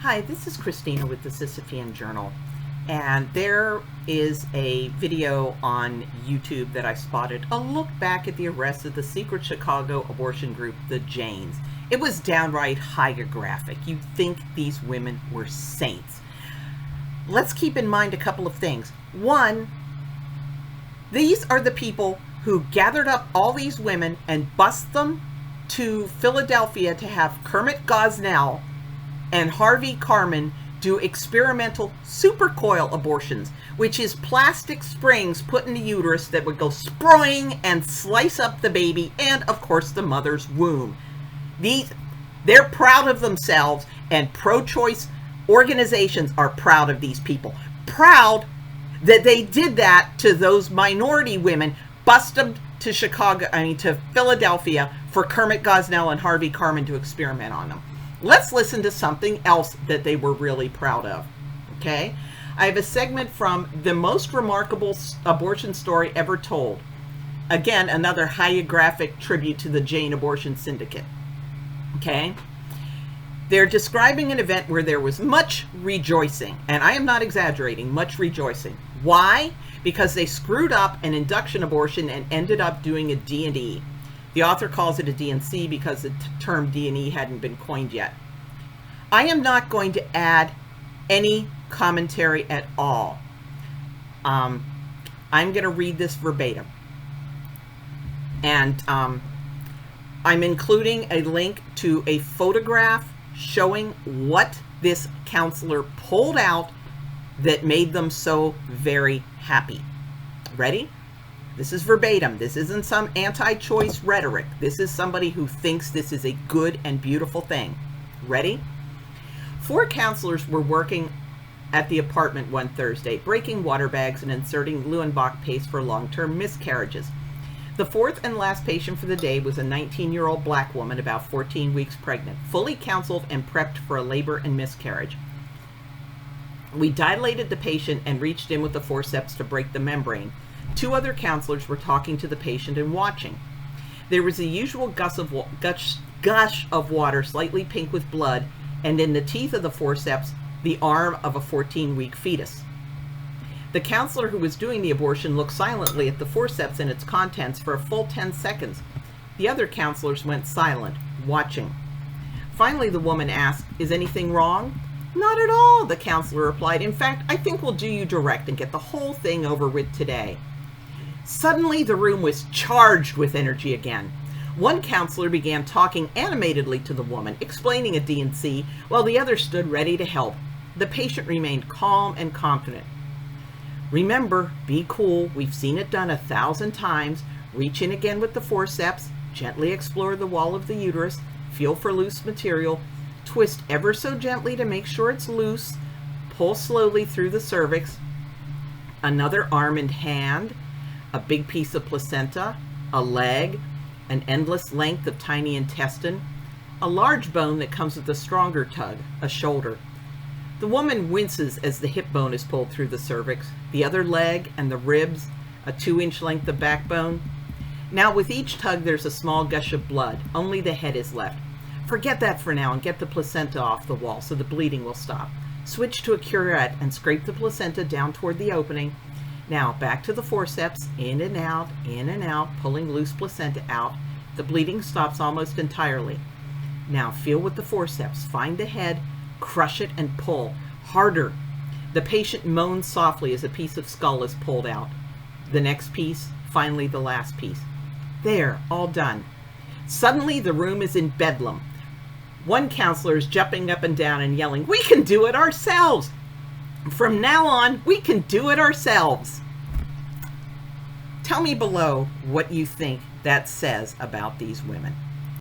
Hi, this is Christina with the Sisyphean Journal, and there is a video on YouTube that I spotted, a look back at the arrest of the secret Chicago abortion group, the Janes. It was downright hagiographic. You'd think these women were saints. Let's keep in mind a couple of things. One, these are the people who gathered up all these women and bused them to Philadelphia to have Kermit Gosnell and Harvey Carmen do experimental supercoil abortions, which is plastic springs put in the uterus that would go spring and slice up the baby and, of course, the mother's womb. They're proud of themselves, and pro-choice organizations are proud of these people. Proud that they did that to those minority women, bust them to to Philadelphia for Kermit Gosnell and Harvey Carmen to experiment on them. Let's listen to something else that they were really proud of, okay? I have a segment from The Most Remarkable Abortion Story Ever Told. Again, another hagiographic tribute to the Jane Abortion Syndicate, okay? They're describing an event where there was much rejoicing, and I am not exaggerating, much rejoicing. Why? Because they screwed up an induction abortion and ended up doing a D&E. The author calls it a D&C because the term D&E hadn't been coined yet. I am not going to add any commentary at all. I'm going to read this verbatim. And I'm including a link to a photograph showing what this counselor pulled out that made them so very happy. Ready? This is verbatim. This isn't some anti-choice rhetoric. This is somebody who thinks this is a good and beautiful thing. Ready? 4 counselors were working at the apartment one Thursday, breaking water bags and inserting Leuenbach paste for long-term miscarriages. The 4th and last patient for the day was a 19-year-old black woman about 14 weeks pregnant, fully counseled and prepped for a labor and miscarriage. We dilated the patient and reached in with the forceps to break the membrane. 2 other counselors were talking to the patient and watching. There was the usual gush of water, slightly pink with blood, and in the teeth of the forceps, the arm of a 14-week fetus. The counselor who was doing the abortion looked silently at the forceps and its contents for a full 10 seconds. The other counselors went silent, watching. Finally, the woman asked, "Is anything wrong?" "Not at all," the counselor replied. "In fact, I think we'll do you direct and get the whole thing over with today." Suddenly, the room was charged with energy again. One counselor began talking animatedly to the woman, explaining a D&C, while the other stood ready to help. The patient remained calm and confident. "Remember, be cool. We've seen it done 1,000 times. Reach in again with the forceps. Gently explore the wall of the uterus. Feel for loose material. Twist ever so gently to make sure it's loose. Pull slowly through the cervix. Another arm and hand. A big piece of placenta, a leg, an endless length of tiny intestine, a large bone that comes with a stronger tug, a shoulder." The woman winces as the hip bone is pulled through the cervix, the other leg and the ribs, a 2-inch length of backbone. Now with each tug there's a small gush of blood, only the head is left. Forget that for now and get the placenta off the wall so the bleeding will stop. Switch to a curette and scrape the placenta down toward the opening. Now, back to the forceps, in and out, pulling loose placenta out. The bleeding stops almost entirely. Now, feel with the forceps. Find the head, crush it, and pull. Harder. The patient moans softly as a piece of skull is pulled out. The next piece, finally the last piece. There, all done. Suddenly, the room is in bedlam. One counselor is jumping up and down and yelling, "We can do it ourselves! From now on, we can do it ourselves." Tell me below what you think that says about these women.